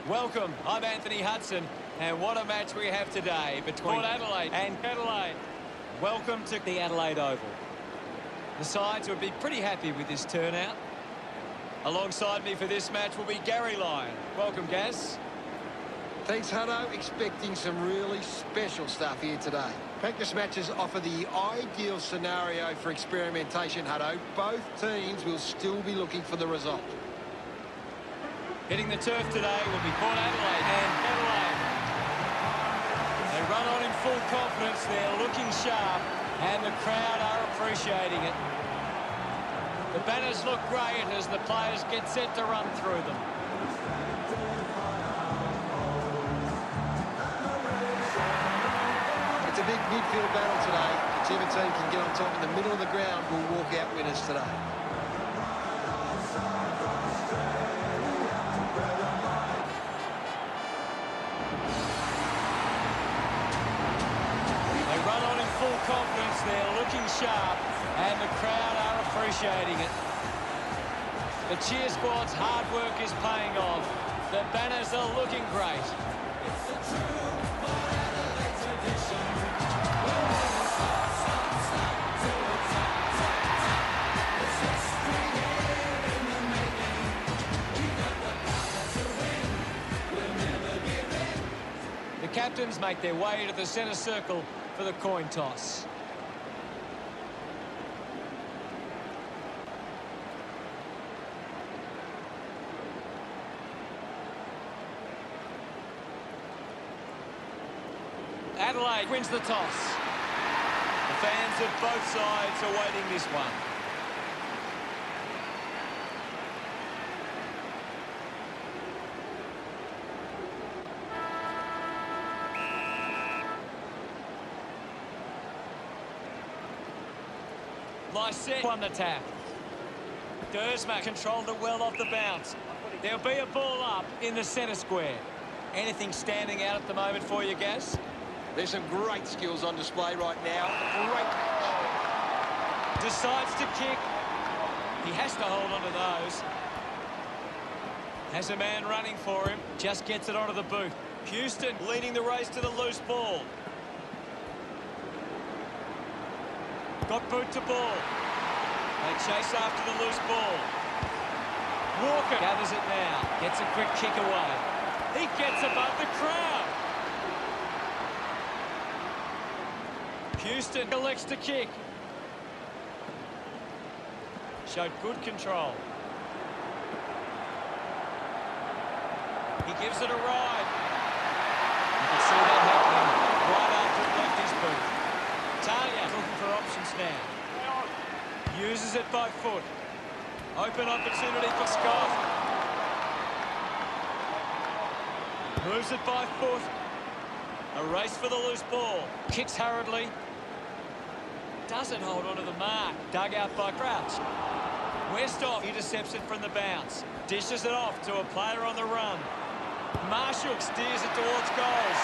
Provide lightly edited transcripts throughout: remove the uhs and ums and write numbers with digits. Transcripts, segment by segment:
Welcome, I'm Anthony Hudson, and what a match we have today between Adelaide and Adelaide. Welcome to the Adelaide Oval. The sides would be pretty happy with this turnout. Alongside me for this match will be Gary Lyon. Welcome, Gaz. Thanks, Hutto. Expecting some really special stuff here today. Practice matches offer the ideal scenario for experimentation, Hutto. Both teams will still be looking for the result. Hitting the turf today will be Port Adelaide and Adelaide. They run on in full confidence, they're looking sharp, and the crowd are appreciating it. The banners look great as the players get set to run through them. It's a big midfield battle today. Whichever team can get on top in the middle of the ground will walk out winners today. Confidence, they're looking sharp, and the crowd are appreciating it. The cheer squad's hard work is paying off. The banners are looking great. The captains make their way to the centre circle for the coin toss. Adelaide wins the toss. The fans of both sides are waiting this one. Nice set, won the tap. Dersma controlled it well off the bounce. There'll be a ball up in the centre square. Anything standing out at the moment for you, Gaz? There's some great skills on display right now. Great match. Decides to kick. He has to hold on to those. Has a man running for him. Just gets it onto the boot. Houston leading the race to the loose ball. Got boot to ball. They chase after the loose ball. Walker gathers it now. Gets a quick kick away. He gets above the crowd. Houston elects to kick. Showed good control. He gives it a ride. You can see that happening right after it left his boot. Talia looking for options now. Uses it by foot. Open opportunity for Scott. Moves it by foot. A race for the loose ball. Kicks hurriedly. Doesn't hold on to the mark. Dug out by Crouch. Westhoff intercepts it from the bounce. Dishes it off to a player on the run. Marshall steers it towards goals.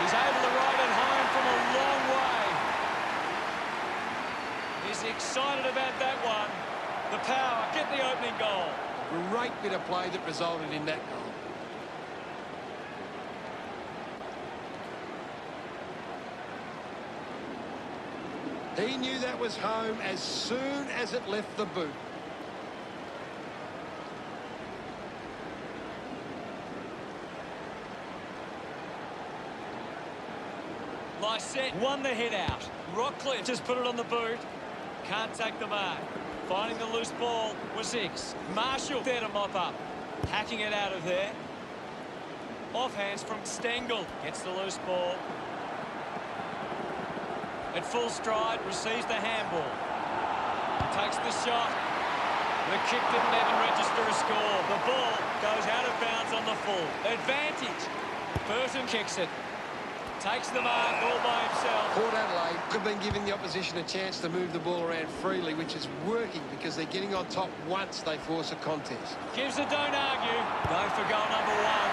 He's able to ride it home from a long way. He's excited about that one. The power, get the opening goal. Great bit of play that resulted in that goal. He knew that was home as soon as it left the boot. Nice set, won the hit out. Rockcliffe just put it on the boot. Can't take the mark. Finding the loose ball was Six. Marshall there to mop up. Hacking it out of there. Offhands from Stengel. Gets the loose ball. At full stride, receives the handball. Takes the shot. The kick didn't even register a score. The ball goes out of bounds on the full. Advantage. Burton kicks it. Takes the mark all by himself. Port Adelaide have been giving the opposition a chance to move the ball around freely, which is working because they're getting on top once they force a contest. Gives a don't argue. Going for goal number one.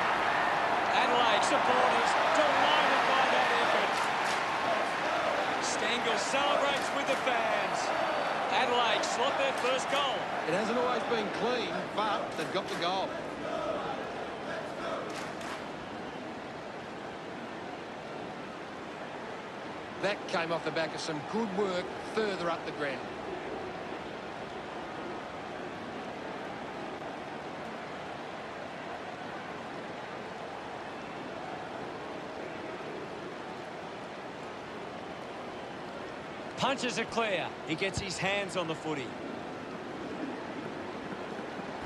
Adelaide supporters delighted by that effort. Stengel celebrates with the fans. Adelaide slot their first goal. It hasn't always been clean, but they've got the goal. That came off the back of some good work further up the ground. Punches it clear. He gets his hands on the footy.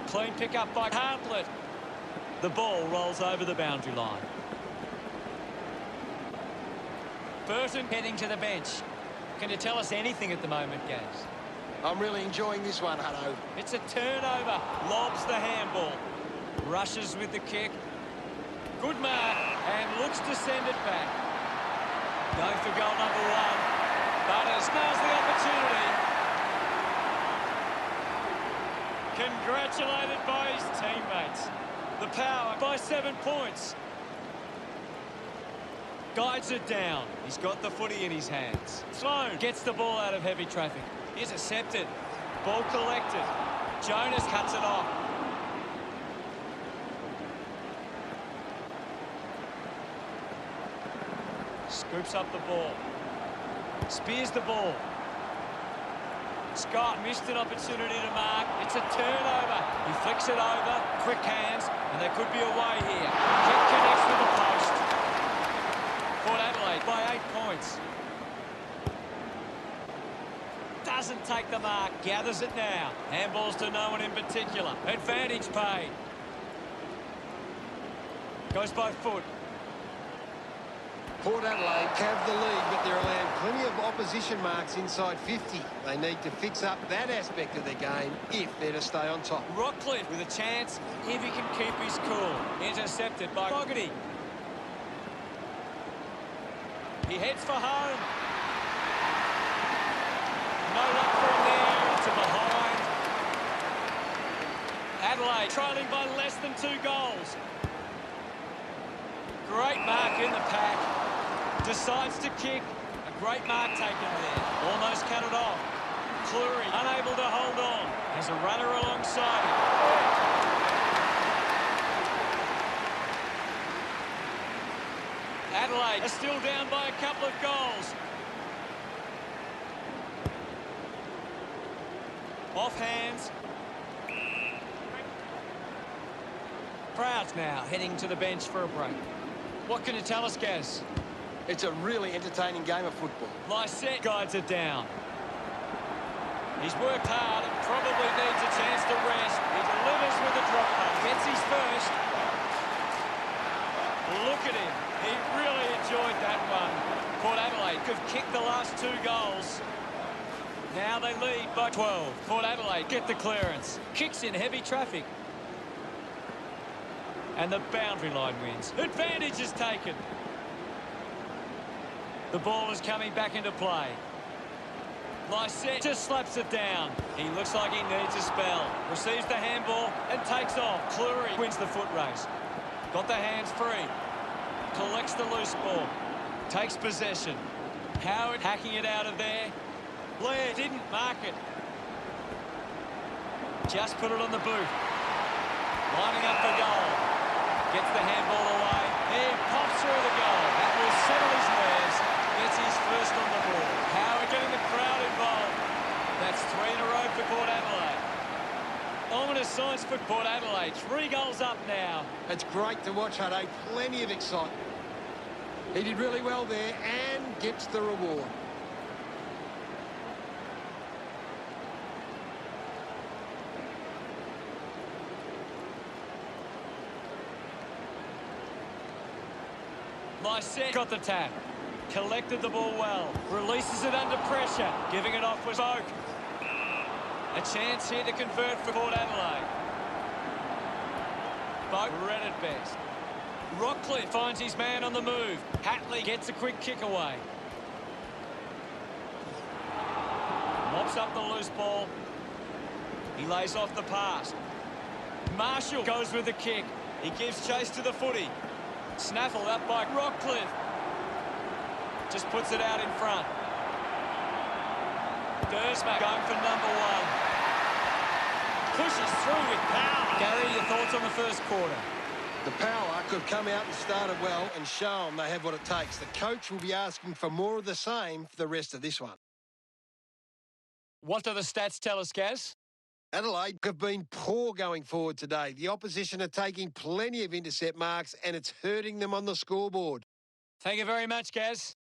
Clean pick up by Hartlett. The ball rolls over the boundary line. Burton heading to the bench. Can you tell us anything at the moment, Gaz? I'm really enjoying this one, Hutto. It's a turnover. Lobs the handball. Rushes with the kick. Good mark. And looks to send it back. Going for goal number one. Butters now's the opportunity. Congratulated by his teammates. The Power by 7 points. Guides it down. He's got the footy in his hands. Sloan gets the ball out of heavy traffic. Intercepted. Ball collected. Jonas cuts it off. Scoops up the ball. Spears the ball. Scott missed an opportunity to mark. It's a turnover. He flicks it over. Quick hands. And there could be a way here. Kick connects with the post. Port Adelaide by 8 points. Doesn't take the mark. Gathers it now. Handballs to no one in particular. Advantage paid. Goes by foot. Port Adelaide have the lead, but they're allowing plenty of opposition marks inside 50. They need to fix up that aspect of their game if they're to stay on top. Rockcliffe with a chance if he can keep his cool. Intercepted by Fogarty. He heads for home. No luck from there. It's a behind. Adelaide trailing by less than 2 goals. Great mark in the pack. Decides to kick. A great mark taken there. Almost cut it off. Cleary unable to hold on. Has a runner alongside him. Adelaide are still down by a couple of goals. Off hands. Crowds now heading to the bench for a break. What can you tell us, Gaz? It's a really entertaining game of football. Lysette guides it down. He's worked hard and probably needs a chance to rest. He delivers with a drop pass. Gets his first. Look at him. He really enjoyed that one. Port Adelaide have kicked the last 2 goals. Now they lead by 12. Port Adelaide get the clearance. Kicks in heavy traffic. And the boundary line wins. Advantage is taken. The ball is coming back into play. Lysette just slaps it down. He looks like he needs a spell. Receives the handball and takes off. Cleary wins the foot race. Got the hands free. Collects the loose ball. Takes possession. Howard hacking it out of there. Blair didn't mark it. Just put it on the boot. Lining up for goal. Gets the handball away. He pops through the goal. That will settle his nerves. Gets his first on the ball. Howard getting the crowd involved. That's 3 in a row for Port Adelaide. Ominous signs for Port Adelaide. 3 goals up now. It's great to watch, Hutto. Plenty of excitement. He did really well there and gets the reward. Lysette got the tap. Collected the ball well. Releases it under pressure. Giving it off was Oak. A chance here to convert for Port Adelaide. Boat read at best. Rockcliffe finds his man on the move. Hatley gets a quick kick away. Mops up the loose ball. He lays off the pass. Marshall goes with the kick. He gives chase to the footy. Snaffled up by Rockcliffe. Just puts it out in front. Dersma going for number 1. Pushes through with power. Gary, your thoughts on the first quarter? The power could come out and start it well and show them they have what it takes. The coach will be asking for more of the same for the rest of this one. What do the stats tell us, Gaz? Adelaide have been poor going forward today. The opposition are taking plenty of intercept marks and it's hurting them on the scoreboard. Thank you very much, Gaz.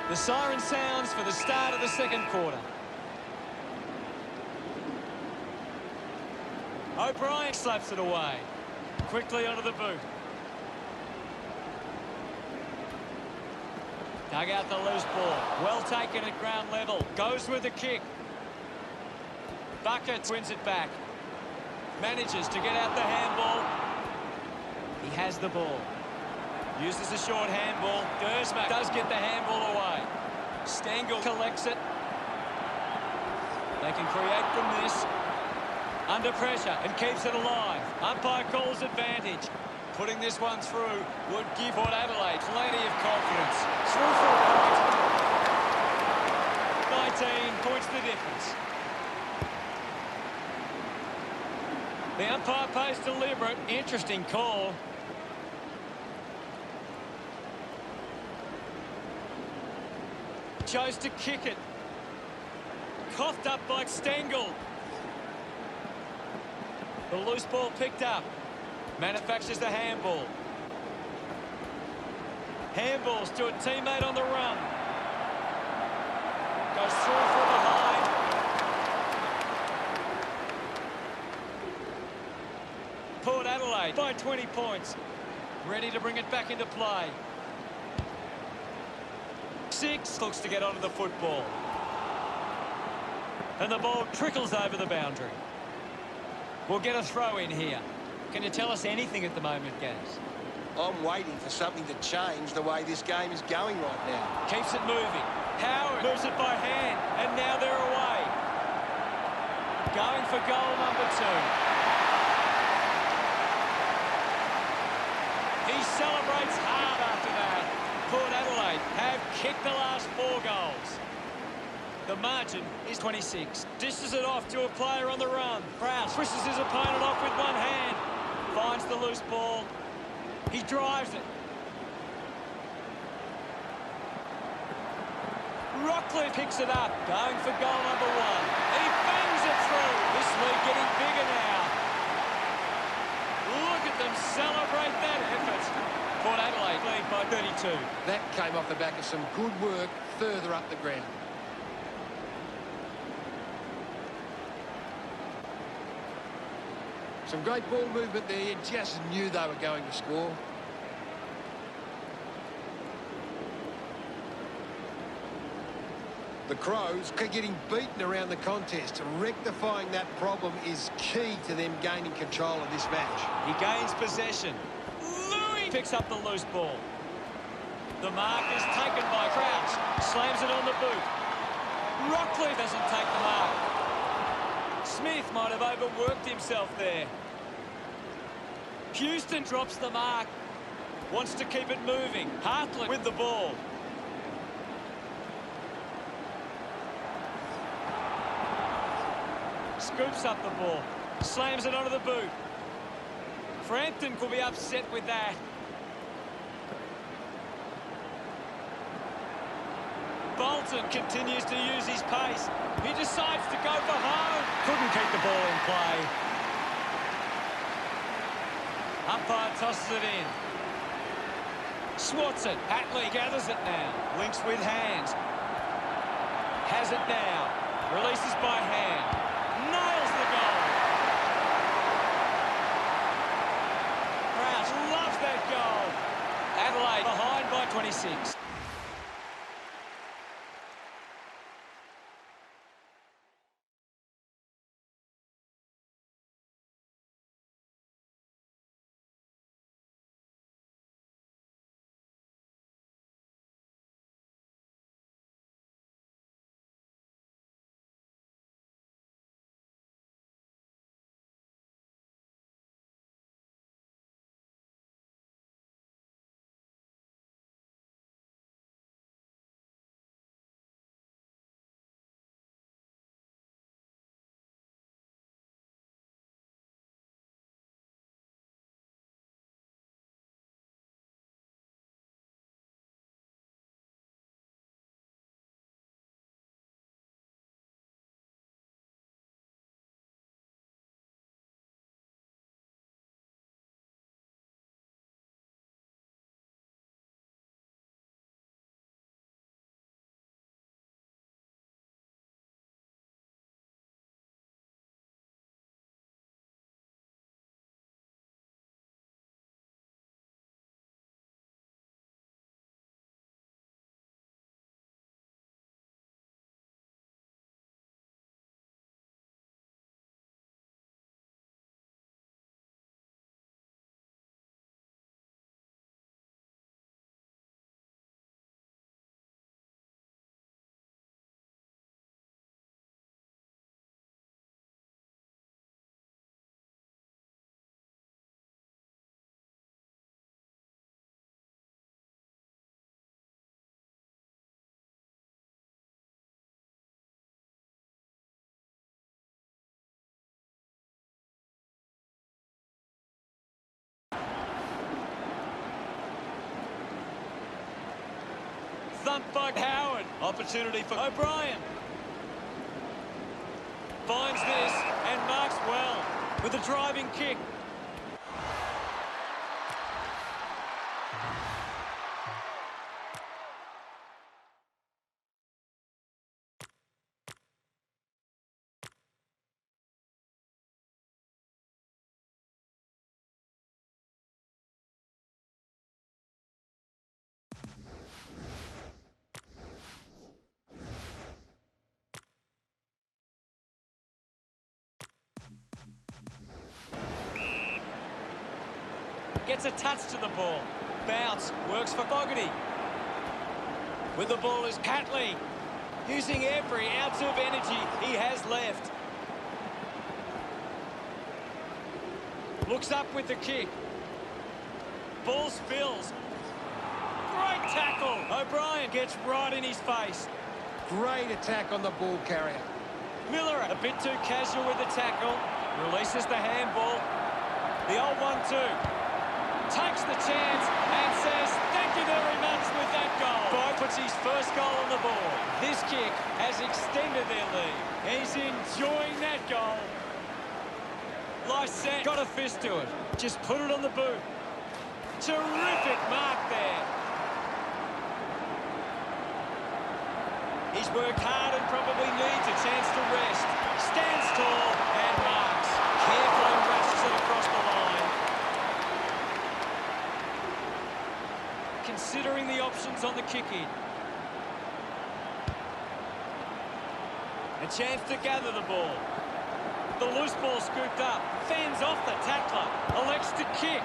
The siren sounds for the start of the second quarter. O'Brien slaps it away. Quickly onto the boot. Dug out the loose ball. Well taken at ground level. Goes with the kick. Bucket wins it back. Manages to get out the handball. He has the ball. Uses a short handball. Dersma does get the handball away. Stengel collects it. They can create from this. Under pressure and keeps it alive. Umpire calls advantage. Putting this one through would give Port Adelaide plenty of confidence. Through for a point. 19 points the difference. The umpire plays deliberate. Interesting call. Chose to kick it. Coughed up by Stengel. The loose ball picked up. Manufactures the handball. Handballs to a teammate on the run. Goes through from behind. Port Adelaide by 20 points. Ready to bring it back into play. 6 looks to get onto the football. And the ball trickles over the boundary. We'll get a throw in here. Can you tell us anything at the moment, Gaz? I'm waiting for something to change the way this game is going right now. Keeps it moving. Howard moves it by hand, and now they're away. Going for goal number 2. He celebrates hard after that. Port Adelaide have kicked the last 4 goals. The margin is 26. Dishes it off to a player on the run. Prowse twists his opponent off with one hand. Finds the loose ball. He drives it. Rockcliffe picks it up. Going for goal number 1. He bangs it through. This lead getting bigger now. Look at them celebrate that effort. Port Adelaide lead by 32. That came off the back of some good work further up the ground. Some great ball movement there. You just knew they were going to score. The Crows are getting beaten around the contest. Rectifying that problem is key to them gaining control of this match. He gains possession. Louis picks up the loose ball. The mark is taken by Crouch. Slams it on the boot. Rockley doesn't take the mark. Smith might have overworked himself there. Houston drops the mark. Wants to keep it moving. Hartley with the ball. Scoops up the ball. Slams it onto the boot. Frampton could be upset with that. Bolton continues to use his pace. He decides to go for home. Couldn't keep the ball in play. Umpire tosses it in. Swats it. Hatley gathers it now. Links with hands. Has it now. Releases by hand. Nails the goal. Crouch loves that goal. Adelaide behind by 26. Thumped by Howard. Opportunity for O'Brien. Finds this and marks well with a driving kick. Gets a touch to the ball. Bounce. Works for Fogarty. With the ball is Catley. Using every ounce of energy he has left. Looks up with the kick. Ball spills. Great tackle. O'Brien gets right in his face. Great attack on the ball carrier. Miller a bit too casual with the tackle. Releases the handball. The old 1-2. Takes the chance and says thank you very much with that goal. Boy puts his first goal on the board. This kick has extended their lead. He's enjoying that goal. Lysette got a fist to it. Just put it on the boot. Terrific mark there. He's worked hard and probably needs a chance to rest. Stands tall and marks. Carefully rushes it across the line. Considering the options on the kick-in. A chance to gather the ball. The loose ball scooped up. Fends off the tackler. Elects to kick.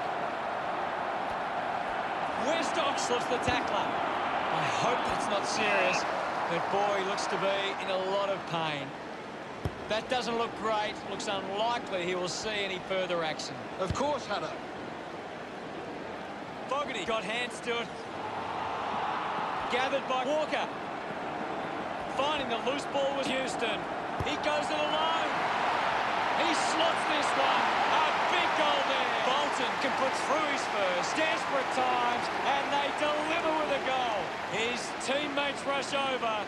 Westhock slips the tackler. I hope that's not serious. But boy, he looks to be in a lot of pain. That doesn't look great. Looks unlikely he will see any further action. Of course, Hutto. Fogarty got hands to it. Gathered by Walker. Finding the loose ball was Houston. He goes it alone. He slots this one. A big goal there. Bolton can put through his first. Desperate times, and they deliver with a goal. His teammates rush over.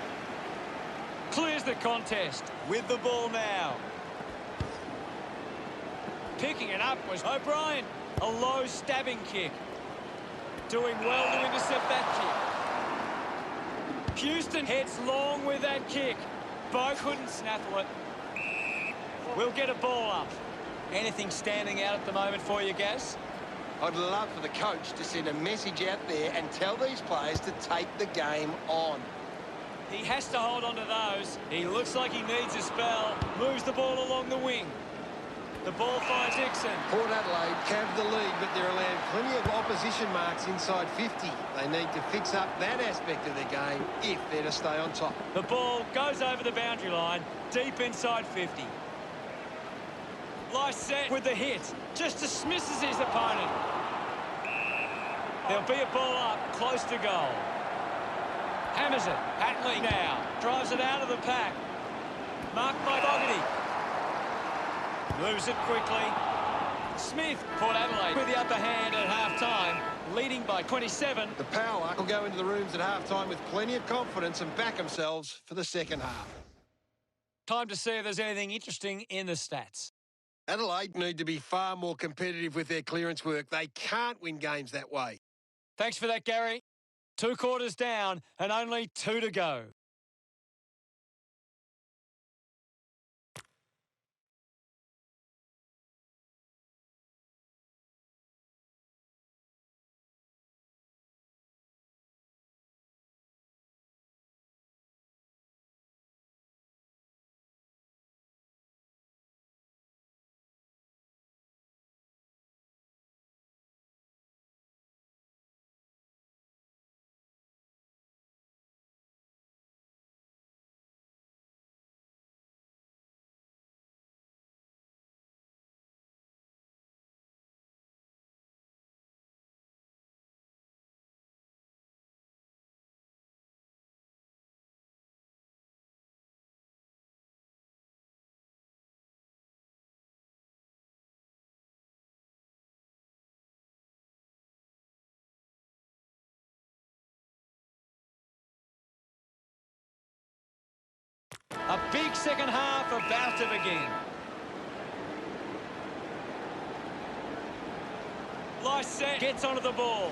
Clears the contest with the ball now. Picking it up was O'Brien. A low stabbing kick. Doing well to intercept that kick. Houston heads long with that kick. Both couldn't snaffle it. We'll get a ball up. Anything standing out at the moment for you, Gaz? I'd love for the coach to send a message out there and tell these players to take the game on. He has to hold on to those. He looks like he needs a spell. Moves the ball along the wing. The ball finds Dixon. Port Adelaide have the lead, but they're allowed plenty of opposition marks inside 50. They need to fix up that aspect of their game if they're to stay on top. The ball goes over the boundary line, deep inside 50. Lycett with the hit. Just dismisses his opponent. There'll be a ball up, close to goal. Hammers it. Hatley now. Drives it out of the pack. Marked by Fogarty. Moves it quickly. Smith, Port Adelaide with the upper hand at half-time, leading by 27. The power will go into the rooms at half-time with plenty of confidence and back themselves for the second half. Time to see if there's anything interesting in the stats. Adelaide need to be far more competitive with their clearance work. They can't win games that way. Thanks for that, Gary. 2 quarters down and only 2 to go. A big second half about to begin. Lycett gets onto the ball.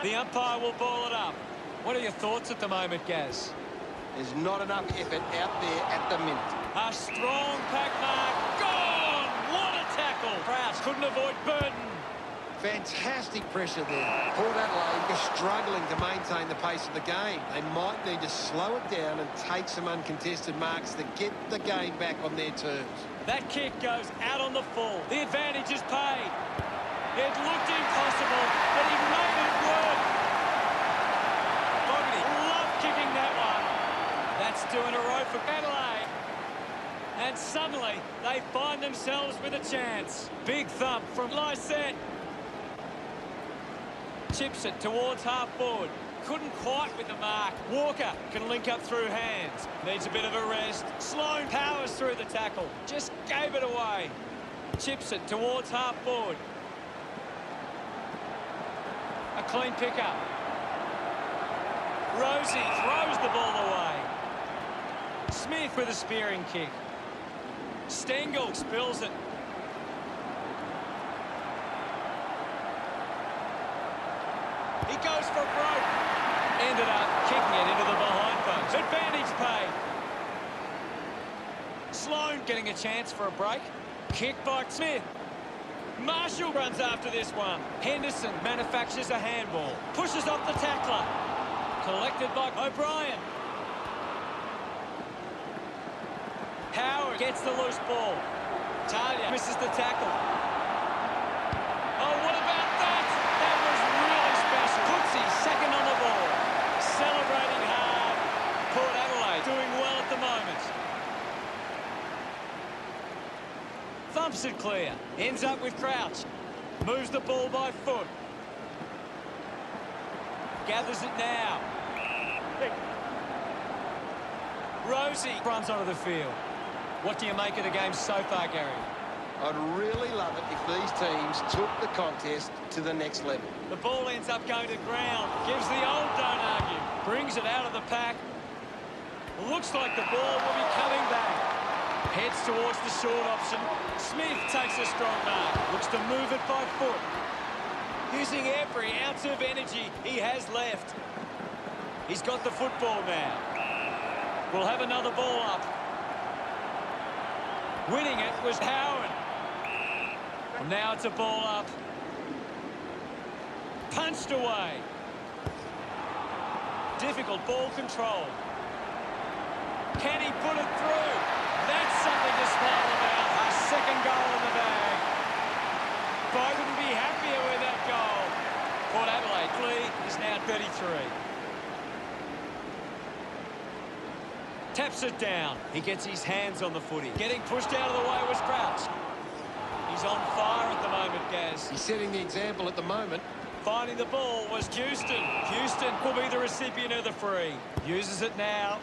The umpire will ball it up. What are your thoughts at the moment, Gaz? There's not enough effort out there at the minute. A strong pack mark. Gone! What a tackle! Prowse couldn't avoid Burton. Fantastic pressure there. Port Adelaide is struggling to maintain the pace of the game. They might need to slow it down and take some uncontested marks to get the game back on their terms. That kick goes out on the full. The advantage is paid. It looked impossible, but he made it work. Fogarty loved kicking that one. That's 2 in a row for Adelaide. And suddenly, they find themselves with a chance. Big thump from Lycett. Chips it towards half forward. Couldn't quite with the mark. Walker can link up through hands. Needs a bit of a rest. Sloan powers through the tackle. Just gave it away. Chips it towards half forward. A clean pickup. Rosie throws the ball away. Smith with a spearing kick. Stengel spills it. He goes for broke. Ended up kicking it into the behind post. Advantage paid. Sloan getting a chance for a break. Kick by Smith. Marshall runs after this one. Henderson manufactures a handball. Pushes off the tackler. Collected by O'Brien. Howard gets the loose ball. Talia misses the tackle. Oh, what about that? That was really special. Coetzee second on the ball. Celebrating Ends up with Crouch. Moves the ball by foot. Gathers it now. Rosie runs onto the field. What do you make of the game so far, Gary? I'd really love it if these teams took the contest to the next level. The ball ends up going to ground. Gives the old don't argue. Brings it out of the pack. Looks like the ball will be coming back. Heads towards the short option. Smith takes a strong mark. Looks to move it by foot. Using every ounce of energy he has left. He's got the football now. We'll have another ball up. Winning it was Howard. Well, now it's a ball up. Punched away. Difficult ball control. Can he put it through? That's something to smile about. A second goal in the bag. Boy couldn't be happier with that goal. Port Adelaide lead is now 33. Taps it down. He gets his hands on the footy. Getting pushed out of the way was Crouch. He's on fire at the moment, Gaz. He's setting the example at the moment. Finding the ball was Houston. Houston will be the recipient of the free. Uses it now.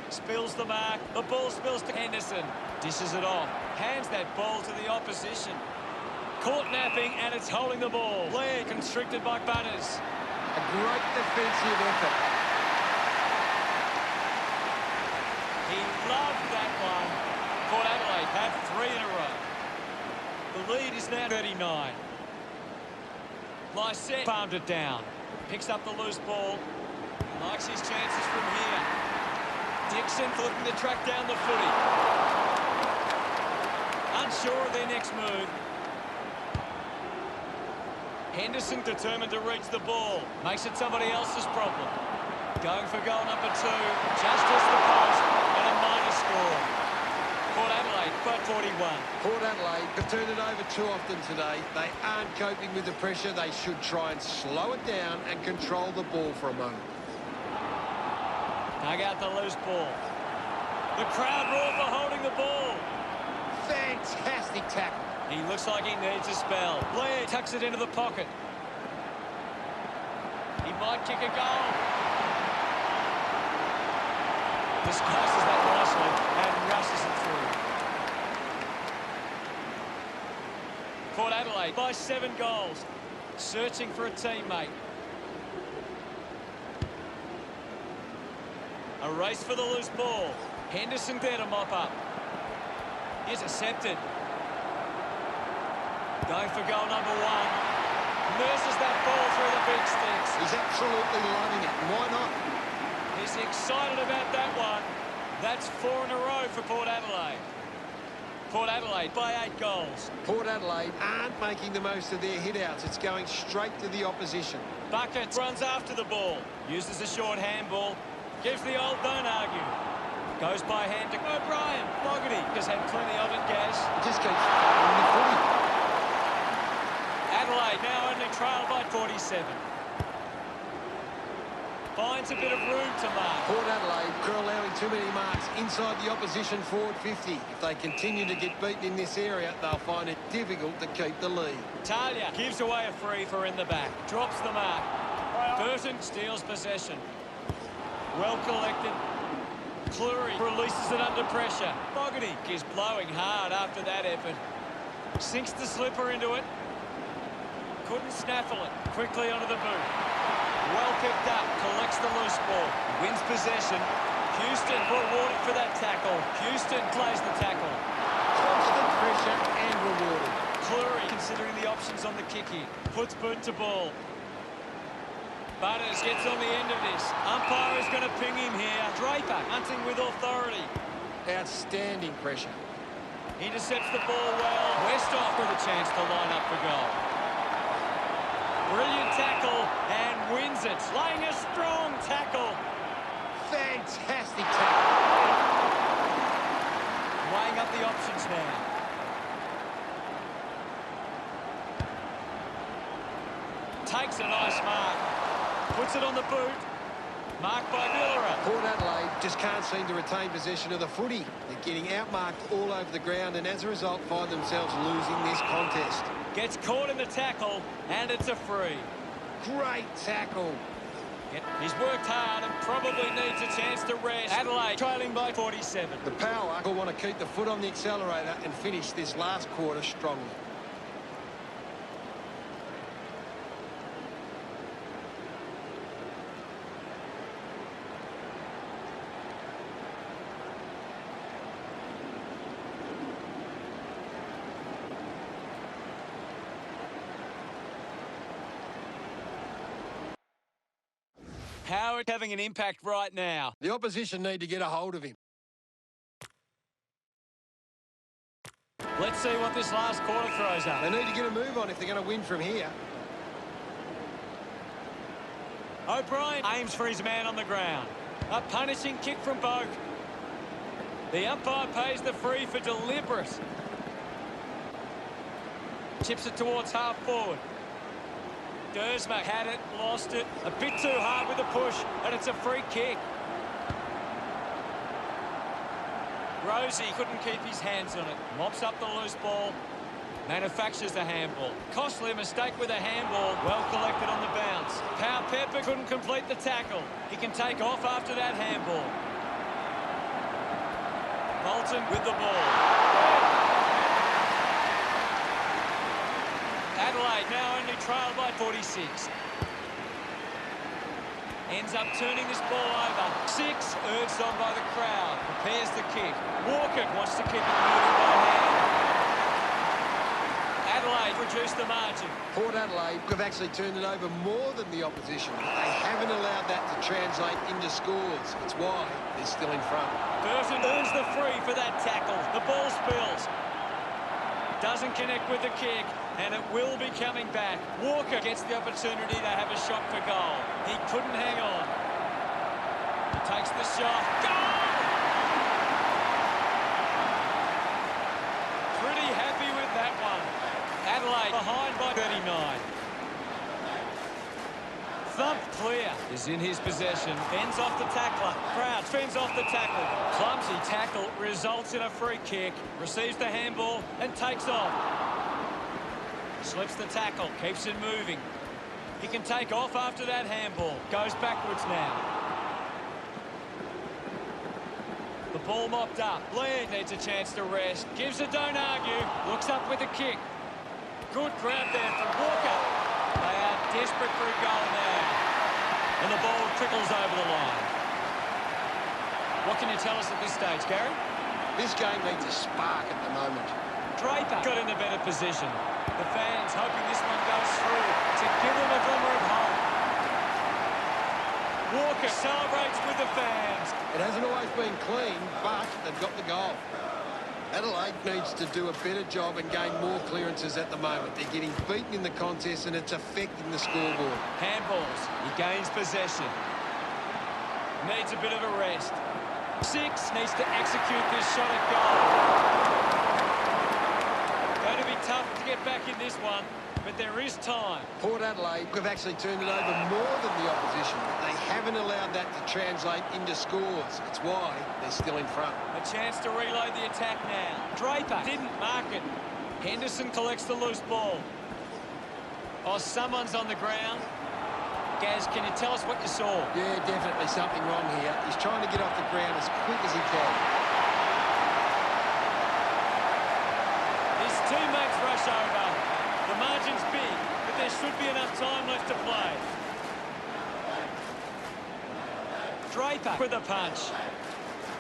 Spills the mark. The ball spills to Henderson. Dishes it off. Hands that ball to the opposition. Caught napping, and it's holding the ball. Blair constricted by Butters. A great defensive effort. He loved that one. Port Adelaide have 3 in a row. The lead is now 39. Lysette palmed it down. Picks up the loose ball. Likes his chances from here. Dixon looking to track down the footy. Unsure of their next move. Henderson determined to reach the ball. Makes it somebody else's problem. Going for goal number 2. Just as the post and a minor score. Port Adelaide, but 41. Port Adelaide have turned it over too often today. They aren't coping with the pressure. They should try and slow it down and control the ball for a moment. Dug out the loose ball. The crowd roar for holding the ball. Fantastic tackle. He looks like he needs a spell. Blair tucks it into the pocket. He might kick a goal. Discusses that nicely and rushes it through. Port Adelaide by 7 goals. Searching for a teammate. A race for the loose ball. Henderson there to mop up. Intercepted. Going for goal number 1. Nurses that ball through the big sticks. He's absolutely loving it. Why not? He's excited about that one. That's 4 in a row for Port Adelaide. Port Adelaide by 8 goals. Port Adelaide aren't making the most of their hit-outs. It's going straight to the opposition. Bucket runs after the ball. Uses a short handball. Gives the old don't argue. Goes by hand to O'Brien. Fogarty has had plenty of it, Gaz. He just keeps firing the footy. Adelaide now only trail by 47. Finds a bit of room to mark. Port Adelaide are allowing too many marks inside the opposition forward 50. If they continue to get beaten in this area, they'll find it difficult to keep the lead. Talia gives away a free for in the back. Drops the mark. Burton steals possession. Well collected. Cleary releases it under pressure. Fogarty is blowing hard after that effort. Sinks the slipper into it. Couldn't snaffle it. Quickly onto the boot. Well picked up. Collects the loose ball. Wins possession. Houston rewarded for that tackle. Houston plays the tackle. Constant pressure and rewarded. Cleary considering the options on the kick in. Puts boot to ball. Butters gets on the end of this. Umpire is going to ping him here. Draper hunting with authority. Outstanding pressure. He intercepts the ball well. Westhoff with a chance to line up for goal. Brilliant tackle and wins it. Laying a strong tackle. Fantastic tackle. Weighing up the options now. Takes a nice mark. Puts it on the boot. Marked by Miller. Port Adelaide just can't seem to retain possession of the footy. They're getting outmarked all over the ground and as a result find themselves losing this contest. Gets caught in the tackle and it's a free. Great tackle. He's worked hard and probably needs a chance to rest. Adelaide trailing by 47. The Power will want to keep the foot on the accelerator and finish this last quarter strongly. Howard having an impact right now. The opposition need to get a hold of him. Let's see what this last quarter throws up. They need to get a move on if they're going to win from here. O'Brien aims for his man on the ground. A punishing kick from Boak. The umpire pays the free for deliberate. Chips it towards half forward. Dersma had it, lost it. A bit too hard with the push, and it's a free kick. Rosie couldn't keep his hands on it. Mops up the loose ball. Manufactures the handball. Costly a mistake with a handball. Well collected on the bounce. Powell Pepper couldn't complete the tackle. He can take off after that handball. Bolton with the ball. Adelaide now only trailed by 46. Ends up turning this ball over. 6, urged on by the crowd. Prepares the kick. Walker wants to keep it moving by hand. Adelaide reduced the margin. Port Adelaide have actually turned it over more than the opposition. They haven't allowed that to translate into scores. It's why they're still in front. Burton earns the free for that tackle. The ball spills. Doesn't connect with the kick, and it will be coming back. Walker gets the opportunity to have a shot for goal. He couldn't hang on. Takes the shot. Goal! Pretty happy with that one. Adelaide behind by 39. Thump clear is in his possession. Fends off the tackler. Crouch fends off the tackle. Clumsy tackle results in a free kick. Receives the handball and takes off. Slips the tackle. Keeps it moving. He can take off after that handball. Goes backwards now. The ball mopped up. Laird needs a chance to rest. Gives a don't argue. Looks up with a kick. Good grab there from Walker. They are desperate for a goal now. And the ball trickles over the line. What can you tell us at this stage, Gary? This game needs a spark at the moment. Draper got in a better position. The fans hoping this one goes through to give them a glimmer of hope. Walker celebrates with the fans. It hasn't always been clean, but they've got the goal. Adelaide needs to do a better job and gain more clearances at the moment. They're getting beaten in the contest and it's affecting the scoreboard. Handballs. He gains possession. Needs a bit of a rest. 6 needs to execute this shot at goal. Going to be tough to get back in this one, but there is time. Port Adelaide have actually turned it over more than the opposition. They haven't allowed that to translate into scores. It's why they're still in front. A chance to reload the attack now. Draper didn't mark it. Henderson collects the loose ball. Oh, someone's on the ground. Gaz, can you tell us what you saw? Yeah, definitely something wrong here. He's trying to get off the ground as quick as he can. His teammates rush over. The margin's big, but there should be enough time left to play. Draper with a punch.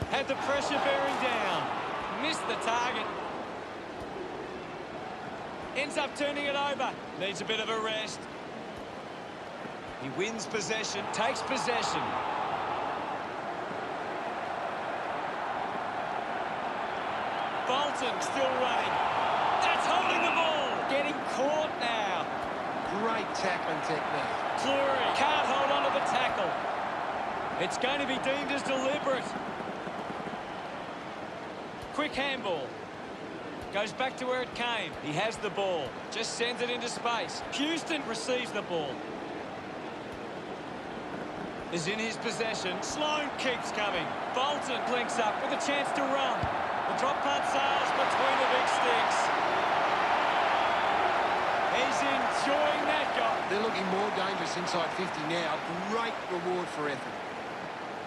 Had the pressure bearing down. Missed the target. Ends up turning it over. Needs a bit of a rest. He wins possession, takes possession. Bolton still running. That's holding the ball. Getting caught now. Great tackling technique. Cleary can't hold on to the tackle. It's going to be deemed as deliberate. Quick handball. Goes back to where it came. He has the ball. Just sends it into space. Houston receives the ball. is in his possession. Sloan keeps coming. Bolton links up with a chance to run. The drop punt sails between the big sticks. He's enjoying that goal. They're looking more dangerous inside 50 now. Great reward for effort.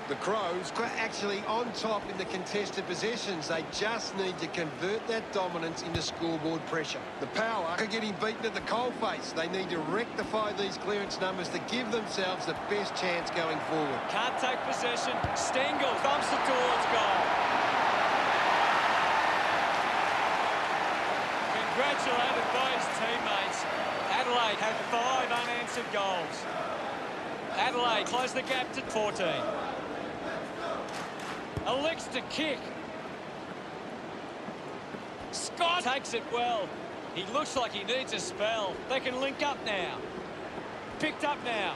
The Crows are actually on top in the contested possessions. They just need to convert that dominance into scoreboard pressure. The Power are getting beaten at the coalface. They need to rectify these clearance numbers to give themselves the best chance going forward. Can't take possession. Stengel bumps it towards goal. Congratulated by his teammates. Adelaide have 5 unanswered goals. Adelaide close the gap to 14. Elects to kick. Scott takes it well. He looks like he needs a spell. They can link up now. Picked up now.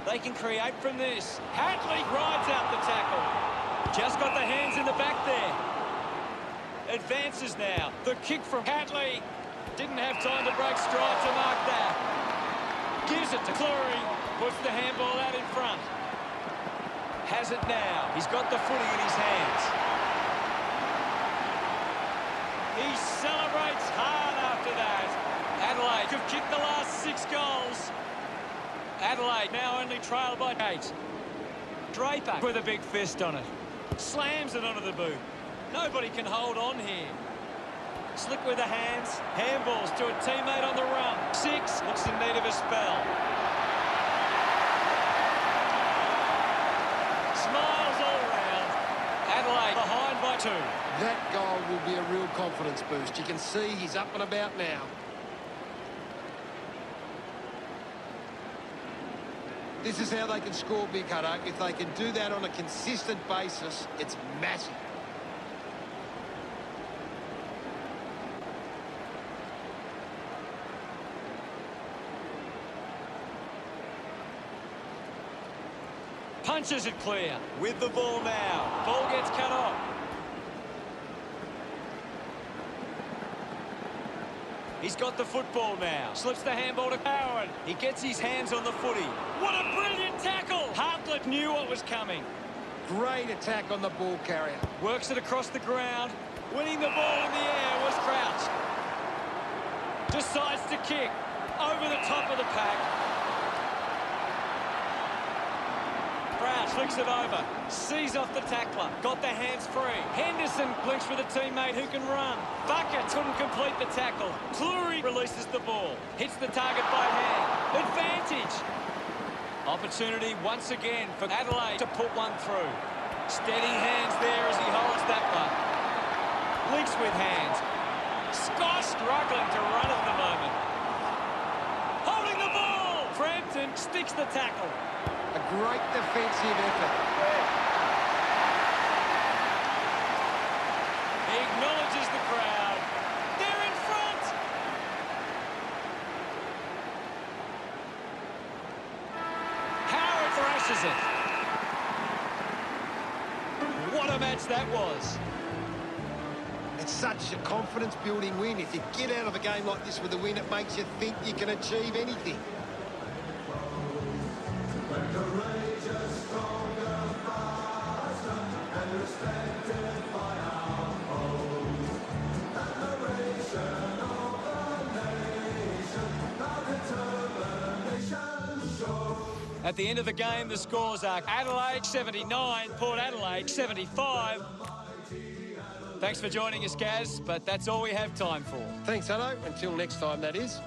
They can create from this. Hatley rides out the tackle. Just got the hands in the back there. Advances now. The kick from Hatley. Didn't have time to break stride to mark that. Gives it to Cleary. Puts the handball out in front. Has it now. He's got the footy in his hands. He celebrates hard after that. Adelaide have kicked the last 6 goals. Adelaide now only trailed by 8. Draper with a big fist on it. Slams it onto the boot. Nobody can hold on here. Slick with the hands. Handballs to a teammate on the run. 6 looks in need of a spell. Smiles all round. Adelaide behind by 2. That goal will be a real confidence boost. You can see he's up and about now. This is how they can score big, Hutto. If they can do that on a consistent basis, it's massive. Punches it clear. With the ball now. Ball gets cut off. He's got the football now. Slips the handball to Howard. He gets his hands on the footy. What a brilliant tackle! Hartlett knew what was coming. Great attack on the ball carrier. Works it across the ground. Winning the ball in the air was Crouch. Decides to kick. Over the top of the pack. Crouch flicks it over. Sees off the tackler. Got the hands free. Henderson blinks with a teammate who can run. Bucket couldn't complete the tackle. Cleary releases the ball. Hits the target by hand. Advantage. Opportunity once again for Adelaide to put one through. Steady hands there as he holds that one. Links with hands. Scott struggling to run at the moment. Holding the ball. Frampton sticks the tackle. A great defensive effort. He acknowledges the crowd. They're in front. Howard thrashes it. What a match that was. It's such a confidence-building win. If you get out of a game like this with a win, it makes you think you can achieve anything. At the end of the game, the scores are Adelaide 79, Port Adelaide 75. Thanks for joining us, Gaz, but that's all we have time for. Thanks, Hutto. Until next time, that is.